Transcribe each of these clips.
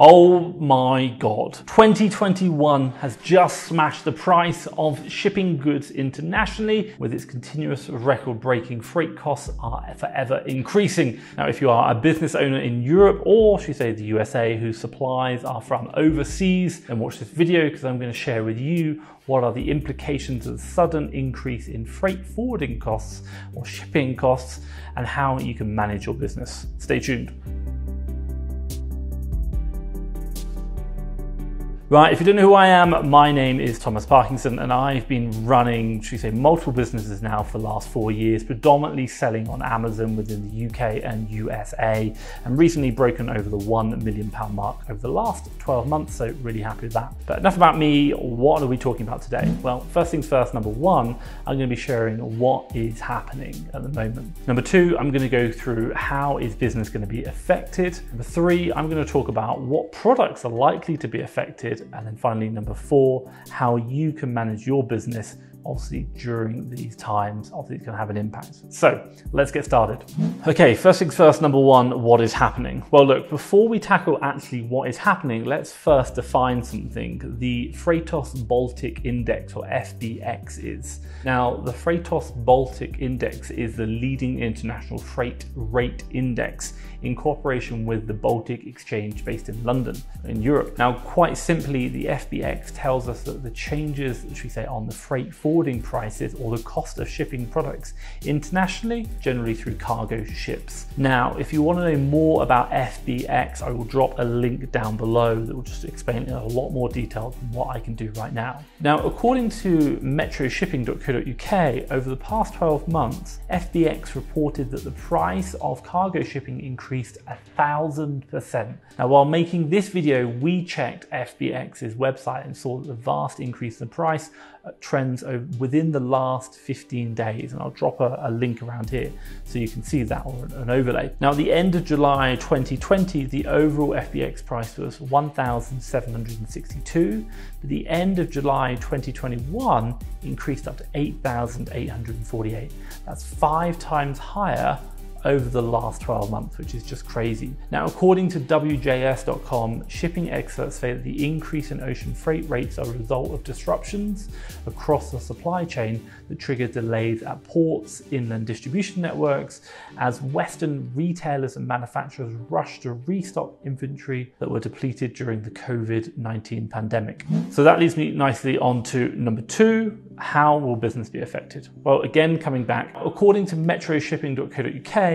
Oh my God. 2021 has just smashed the price of shipping goods internationally, with its continuous record-breaking freight costs are forever increasing. Now, if you are a business owner in Europe, or should we say the USA, whose supplies are from overseas, then watch this video because I'm going to share with you what are the implications of the sudden increase in freight forwarding costs or shipping costs and how you can manage your business. Stay tuned. Right, if you don't know who I am, my name is Thomas Parkinson and I've been running, should we say, multiple businesses now for the last 4 years, predominantly selling on Amazon within the UK and USA, and recently broken over the £1 million mark over the last 12 months, so really happy with that. But enough about me, what are we talking about today? Well, first things first, number one, I'm going to be sharing what is happening at the moment. Number two, I'm going to go through how is business going to be affected. Number three, I'm going to talk about what products are likely to be affected. And then finally, number four, how you can manage your business, obviously during these times, obviously it's going to have an impact. So let's get started. Okay, first things first, number one, what is happening? Well, look, before we tackle actually what is happening, let's first define something. The Freightos Baltic Index, or FBX, is. Now, the Freightos Baltic Index is the leading international freight rate index in cooperation with the Baltic Exchange based in London, in Europe. Now, quite simply, the FBX tells us that the changes, should we say, on the freight forwarding prices or the cost of shipping products internationally, generally through cargo ships. Now, if you want to know more about FBX, I will drop a link down below that will just explain in a lot more detail than what I can do right now. Now, according to metroshipping.co.uk, over the past 12 months, FBX reported that the price of cargo shipping increased 1,000%. Now, while making this video, we checked FBX's website and saw that the vast increase in the price trends within the last 15 days. And I'll drop a link around here so you can see that, or an overlay. Now, at the end of July 2020, the overall FBX price was 1,762. But the end of July 2021 increased up to 8,848. That's 5 times higher over the last 12 months, which is just crazy. Now, according to WJS.com, shipping experts say that the increase in ocean freight rates are a result of disruptions across the supply chain that trigger delays at ports, inland distribution networks, as Western retailers and manufacturers rush to restock inventory that were depleted during the COVID-19 pandemic. So that leads me nicely on to number two, how will business be affected? Well, again, coming back, according to metroshipping.co.uk,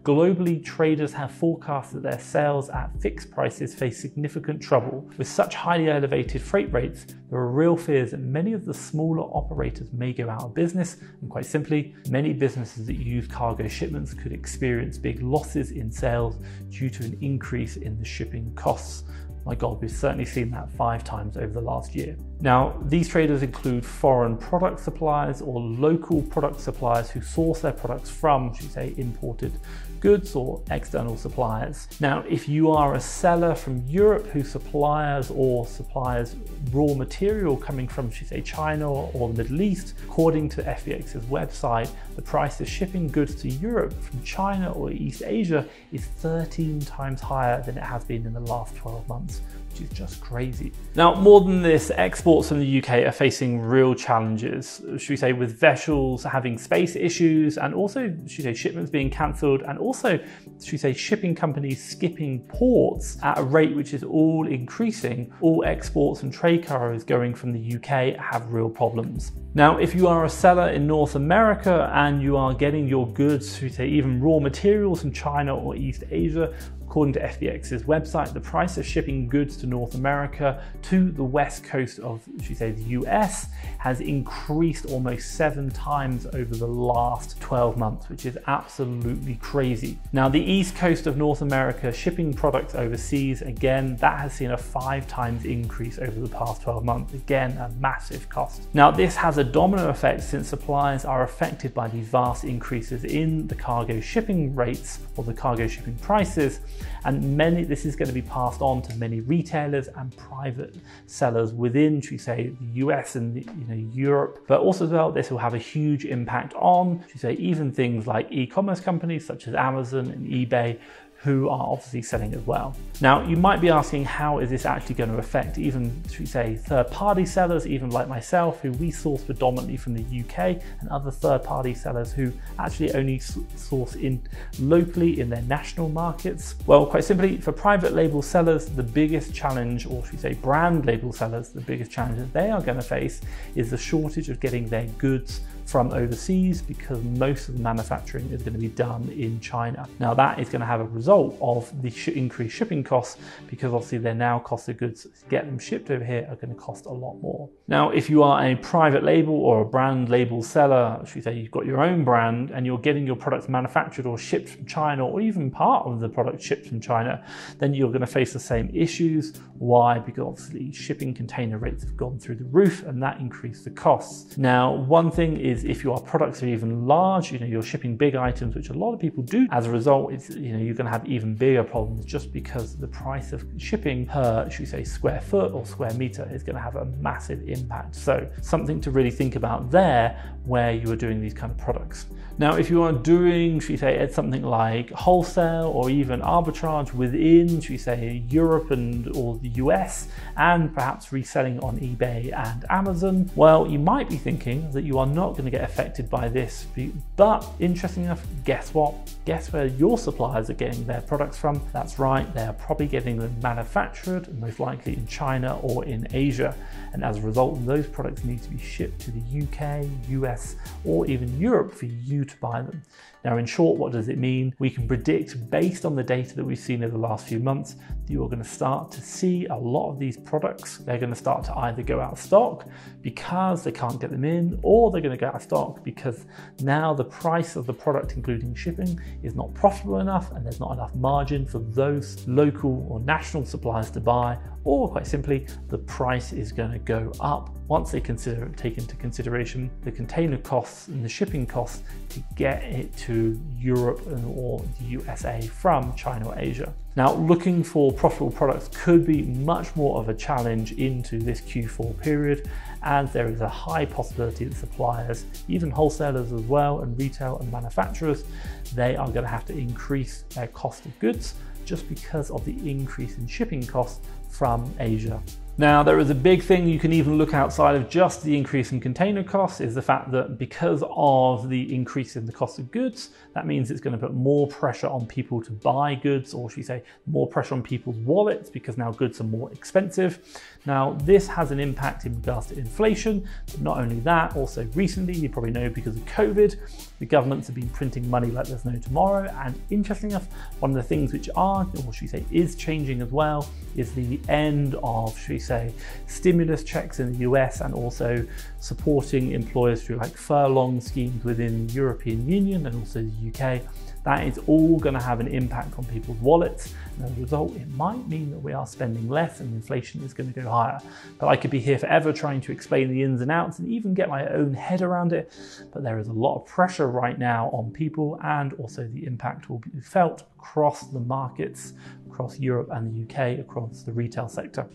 globally, traders have forecast that their sales at fixed prices face significant trouble. With such highly elevated freight rates, there are real fears that many of the smaller operators may go out of business, and quite simply, many businesses that use cargo shipments could experience big losses in sales due to an increase in the shipping costs. My God, we've certainly seen that 5 times over the last year. Now, these traders include foreign product suppliers or local product suppliers who source their products from, should we say, imported goods or external suppliers. Now, if you are a seller from Europe whose suppliers raw material coming from, should we say, China or the Middle East, according to FBX's website, the price of shipping goods to Europe from China or East Asia is 13 times higher than it has been in the last 12 months. Which is just crazy. Now, more than this, exports from the UK are facing real challenges, should we say, with vessels having space issues, and also, should we say, shipments being cancelled, and also, should we say, shipping companies skipping ports at a rate which is all increasing. All exports and trade carriers going from the UK have real problems. Now, if you are a seller in North America and you are getting your goods, should we say, even raw materials from China or East Asia, according to FBX's website, the price of shipping goods to North America to the west coast of, should we say, the US has increased almost 7 times over the last 12 months, which is absolutely crazy. Now, the east coast of North America shipping products overseas, again, that has seen a 5 times increase over the past 12 months. Again, a massive cost. Now, this has a domino effect since suppliers are affected by these vast increases in the cargo shipping rates or the cargo shipping prices, and this is going to be passed on to many retailers and private sellers within, should we say, the US and Europe. But also as well, this will have a huge impact on, should we say, even things like e-commerce companies such as Amazon and eBay, who are obviously selling as well. Now, you might be asking, how is this actually going to affect even, should we say, third-party sellers, even like myself, who we source predominantly from the UK, and other third-party sellers who actually only source in locally in their national markets? Well, quite simply, for private label sellers, the biggest challenge, or should we say brand label sellers, the biggest challenge that they are going to face is the shortage of getting their goods from overseas, because most of the manufacturing is going to be done in China. Now, that is going to have a result of the increased shipping costs, because obviously their now cost of goods to get them shipped over here are going to cost a lot more. Now, if you are a private label or a brand label seller, should we say you've got your own brand and you're getting your products manufactured or shipped from China, or even part of the product shipped from China, then you're going to face the same issues. Why? Because obviously shipping container rates have gone through the roof, and that increased the costs. Now, one thing is, if your products are even large, you're shipping big items, which a lot of people do. As a result, you're going to have even bigger problems, just because the price of shipping per, should we say, square foot or square meter is going to have a massive impact. So something to really think about there, where you are doing these kind of products. Now, if you are doing, should we say, something like wholesale or even arbitrage within, should we say, Europe or the US, and perhaps reselling on eBay and Amazon, well, you might be thinking that you are not going to get affected by this. But interesting enough, guess what? Guess where your suppliers are getting their products from? That's right, they are probably getting them manufactured, most likely in China or in Asia. And as a result, those products need to be shipped to the UK, US, or even Europe for you to buy them. Now, in short, what does it mean? We can predict, based on the data that we've seen over the last few months, that you're going to start to see a lot of these products. They're going to start to either go out of stock because they can't get them in, or they're going to go out of stock because now the price of the product, including shipping, is not profitable enough, and there's not enough margin for those local or national suppliers to buy, or quite simply, the price is going to go up once they take into consideration the container costs and the shipping costs to get it to Europe or the USA from China or Asia. Now, looking for profitable products could be much more of a challenge into this Q4 period, and there is a high possibility that suppliers, even wholesalers as well, and retail and manufacturers, they are going to have to increase their cost of goods just because of the increase in shipping costs from Asia. Now, there is a big thing you can even look outside of just the increase in container costs, is the fact that because of the increase in the cost of goods, that means it's going to put more pressure on people to buy goods, or should we say more pressure on people's wallets, because now goods are more expensive. Now, this has an impact in regards to inflation, but not only that, also recently, you probably know, because of COVID, the governments have been printing money like there's no tomorrow. And interesting enough, one of the things which are, or should we say is changing as well, is the end of, should we say, stimulus checks in the US, and also supporting employers through like furlong schemes within the European Union and also the UK. That is all going to have an impact on people's wallets, and as a result, it might mean that we are spending less and inflation is going to go higher. But I could be here forever trying to explain the ins and outs and even get my own head around it, but there is a lot of pressure right now on people, and also the impact will be felt across the markets, across Europe and the UK, across the retail sector.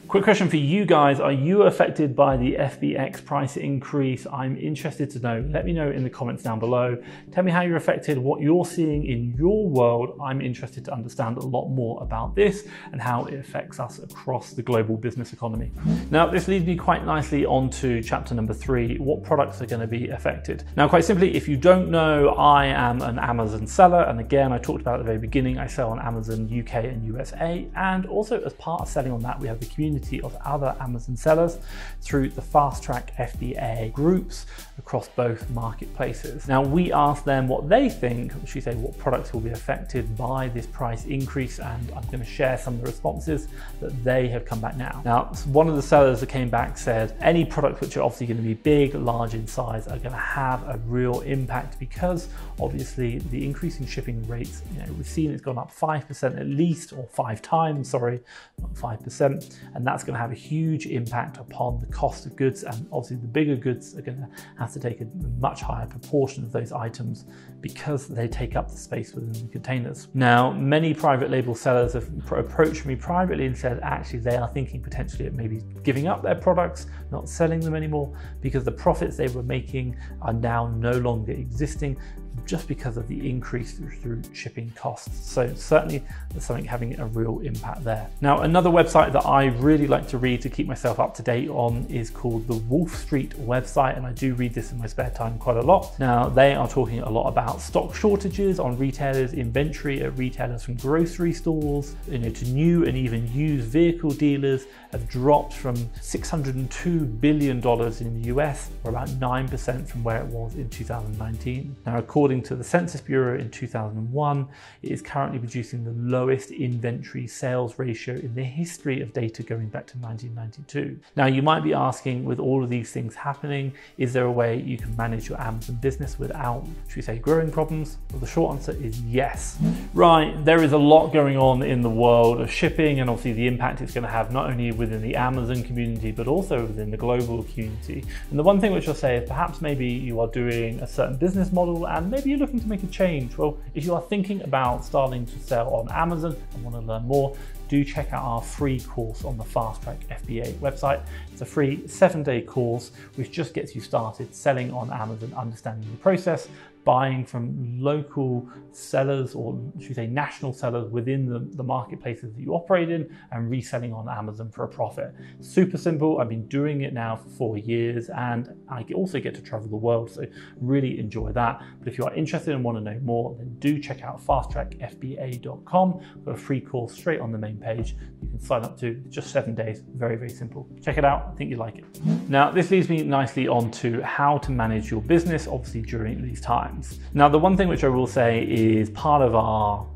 Quick question for you guys, are you affected by the FBX price increase? I'm interested to know. Let me know in the comments down below. Tell me how you're affected, what you're seeing in your world. I'm interested to understand a lot more about this and how it affects us across the global business economy. Now, this leads me quite nicely onto chapter number 3, what products are going to be affected. Now, quite simply, if you don't know, I am an Amazon seller, and again, I talked about at the very beginning, I sell on Amazon UK and USA, and also as part of selling on that, we have the community of other Amazon sellers through the FastTrackFBA groups across both marketplaces. Now, we asked them what they think, should we say, what products will be affected by this price increase, and I'm going to share some of the responses that they have come back now. Now, one of the sellers that came back said any products which are obviously going to be big, large in size are going to have a real impact, because obviously the increase in shipping rates, we've seen it's gone up 5% at least, or 5 times, sorry, not 5%, and that's going to have a huge impact upon the cost of goods, and obviously the bigger goods are going to have to take a much higher proportion of those items because they take up the space within the containers. Now, many private label sellers have approached me privately and said actually they are thinking potentially of maybe giving up their products, not selling them anymore, because the profits they were making are now no longer existing just because of the increase through shipping costs. So certainly there's something having a real impact there. Now, another website that I really like to read to keep myself up to date on is called the Wolf Street website, and I do read this in my spare time quite a lot. Now, they are talking a lot about stock shortages on retailers, inventory at retailers from grocery stores, to new and even used vehicle dealers have dropped from $602 billion in the US, or about 9% from where it was in 2019. Now, according to the Census Bureau in 2001, it is currently producing the lowest inventory sales ratio in the history of data going back to 1992. Now, you might be asking, with all of these things happening, is there a way you can manage your Amazon business without, should we say, growing problems? Well, the short answer is yes. Right, there is a lot going on in the world of shipping, and obviously the impact it's going to have not only within the Amazon community, but also within the global community. And the one thing which I'll say is perhaps maybe you are doing a certain business model and maybe you're looking to make a change. Well, if you are thinking about starting to sell on Amazon and want to learn more, do check out our free course on the FastTrackFBA website. It's a free 7-day course which just gets you started selling on Amazon, understanding the process, buying from local sellers, or should we say national sellers within the marketplaces that you operate in, and reselling on Amazon for a profit. Super simple. I've been doing it now for 4 years, and I also get to travel the world, so really enjoy that. But if you are interested and want to know more, then do check out FastTrackFBA.com for a free course straight on the main page. You can sign up to just 7 days. Very, very simple. Check it out. I think you'll like it. Now, this leads me nicely on to how to manage your business, obviously during these times. Now, the one thing which I will say is part of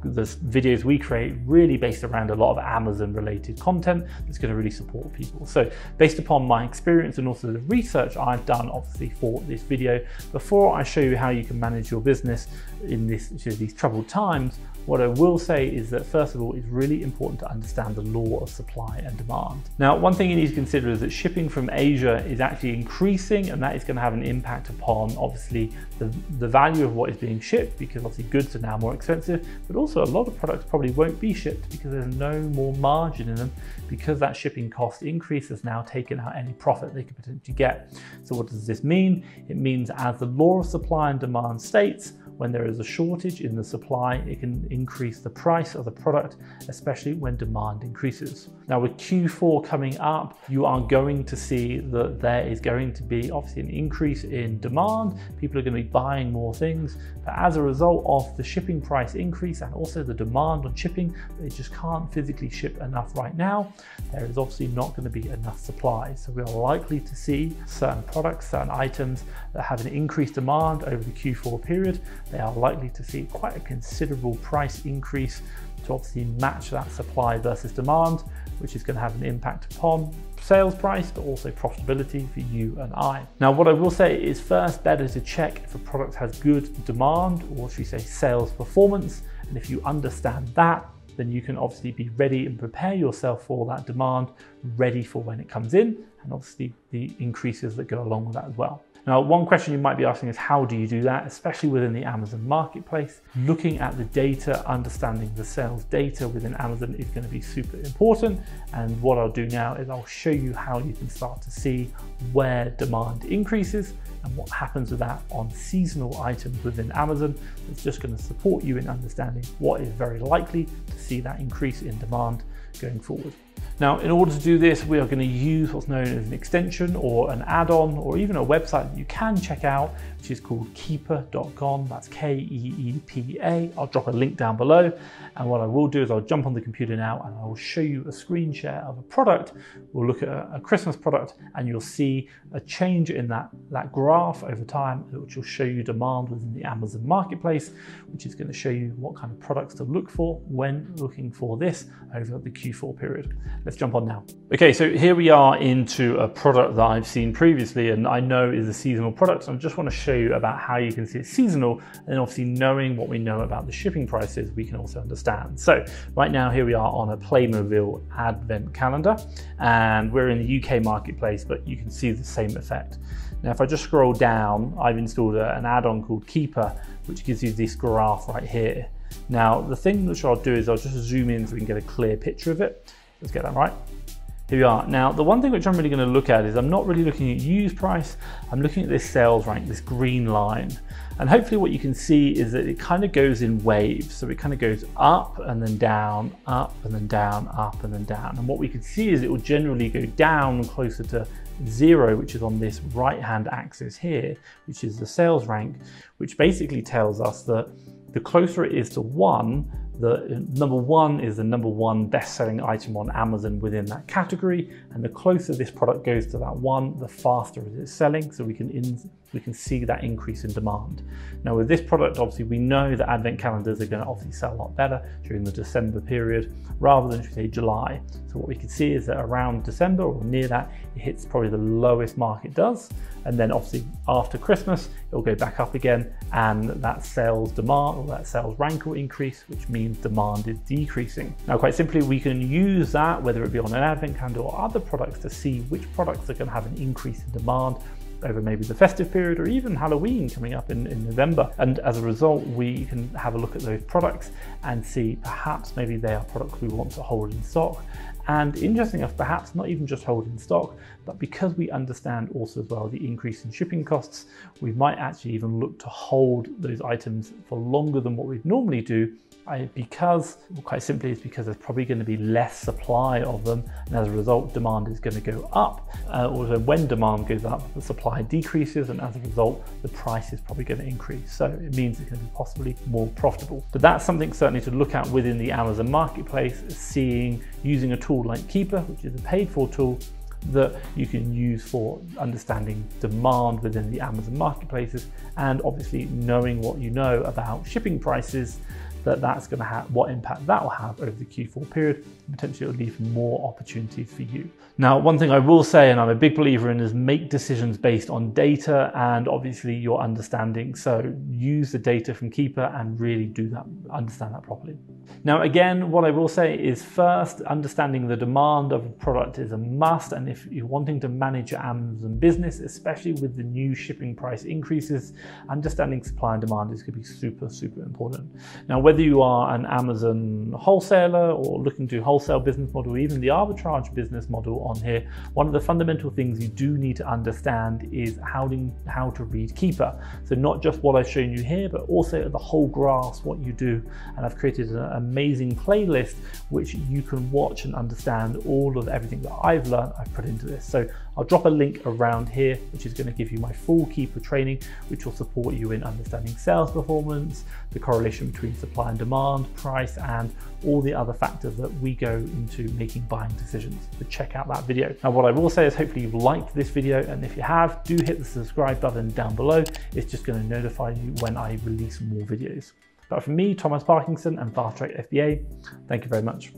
the videos we create really based around a lot of Amazon related content that's going to really support people. So based upon my experience and also the research I've done obviously for this video, before I show you how you can manage your business in these troubled times, what I will say is that first of all, it's really important to understand the law of supply and demand. Now, one thing you need to consider is that shipping from Asia is actually increasing, and that is going to have an impact upon obviously the value of what is being shipped, because obviously goods are now more expensive, but also a lot of products probably won't be shipped because there's no more margin in them, because that shipping cost increase has now taken out any profit they could potentially get. So what does this mean? It means, as the law of supply and demand states, when there is a shortage in the supply, it can increase the price of the product, especially when demand increases. Now, with Q4 coming up, you are going to see that there is going to be obviously an increase in demand. People are going to be buying more things, but as a result of the shipping price increase and also the demand on shipping, they just can't physically ship enough right now. There is obviously not going to be enough supply. So we are likely to see certain products, certain items that have an increased demand over the Q4 period. They are likely to see quite a considerable price increase to obviously match that supply versus demand, which is going to have an impact upon sales price, but also profitability for you and I. Now, what I will say is first, better to check if a product has good demand, or should we say sales performance. And if you understand that, then you can obviously be ready and prepare yourself for that demand, ready for when it comes in, and obviously the increases that go along with that as well. Now, one question you might be asking is, how do you do that, especially within the Amazon marketplace? Looking at the data, understanding the sales data within Amazon is going to be super important. And what I'll do now is I'll show you how you can start to see where demand increases and what happens with that on seasonal items within Amazon. It's just going to support you in understanding what is very likely to see that increase in demand going forward. Now, in order to do this, we are going to use what's known as an extension or an add-on, or even a website that you can check out, which is called Keepa.com. That's Keepa. I'll drop a link down below. And what I will do is I'll jump on the computer now and I will show you a screen share of a product. We'll look at a Christmas product, and you'll see a change in that graph over time, which will show you demand within the Amazon marketplace, which is going to show you what kind of products to look for when looking for this over the Q4 period. Let's jump on now. Okay, so here we are into a product that I've seen previously and I know is a seasonal product. So I just want to show you about how you can see it's seasonal, and obviously knowing what we know about the shipping prices, we can also understand. So right now, here we are on a Playmobil advent calendar, and we're in the UK marketplace, but you can see the same effect. Now, if I just scroll down, I've installed an add-on called Keepa, which gives you this graph right here. Now, the thing which I'll do is I'll just zoom in so we can get a clear picture of it. Let's get that right. Here we are. Now, the one thing which I'm really going to look at is I'm not really looking at used price, I'm looking at this sales rank, this green line. And hopefully what you can see is that it kind of goes in waves. So it kind of goes up and then down, up and then down, up and then down. And what we can see is it will generally go down closer to 0, which is on this right-hand axis here, which is the sales rank, which basically tells us that the closer it is to 1, the number 1 is the number 1 best-selling item on Amazon within that category, and the closer this product goes to that 1, the faster it is selling, so we can see that increase in demand. Now with this product, obviously we know that advent calendars are going to obviously sell a lot better during the December period rather than say July. So what we can see is that around December or near that, it hits probably the lowest mark it does, and then obviously after Christmas it'll go back up again, and that sales demand or that sales rank will increase, which means demand is decreasing. Now quite simply we can use that, whether it be on an advent calendar or other products, to see which products are going to have an increase in demand over maybe the festive period or even Halloween coming up in November. And as a result, we can have a look at those products and see perhaps maybe they are products we want to hold in stock. And interesting enough, perhaps not even just hold in stock, but because we understand also as well the increase in shipping costs, we might actually even look to hold those items for longer than what we'd normally do, because quite simply it's because there's probably going to be less supply of them, and as a result demand is going to go up. Also when demand goes up, the supply decreases, and as a result the price is probably going to increase, so it means it's going to be possibly more profitable. But that's something certainly to look at within the Amazon marketplace, using a tool like Keeper, which is a paid for tool that you can use for understanding demand within the Amazon marketplaces, and obviously knowing what you know about shipping prices, that's going to have what impact that will have over the Q4 period. Potentially it will leave more opportunities for you. Now, one thing I will say, and I'm a big believer in, is make decisions based on data and obviously your understanding. So use the data from Keeper and really do that, understand that properly. Now, again, what I will say is first, understanding the demand of a product is a must. And if you're wanting to manage your Amazon business, especially with the new shipping price increases, understanding supply and demand is going to be super, super important. Now, whether you are an Amazon wholesaler or looking to wholesale business model, or even the arbitrage business model on here, one of the fundamental things you do need to understand is how to read Keeper. So not just what I've shown you here, but also the whole grasp, what you do. And I've created an amazing playlist which you can watch and understand all of everything that I've learned, I've put into this. So I'll drop a link around here, which is going to give you my full Keeper training, which will support you in understanding sales performance, the correlation between supply and demand, price, and all the other factors that we go into making buying decisions. So check out that video. Now, what I will say is hopefully you've liked this video, and if you have, do hit the subscribe button down below. It's just going to notify you when I release more videos. But from me, Thomas Parkinson and FastTrackFBA, thank you very much.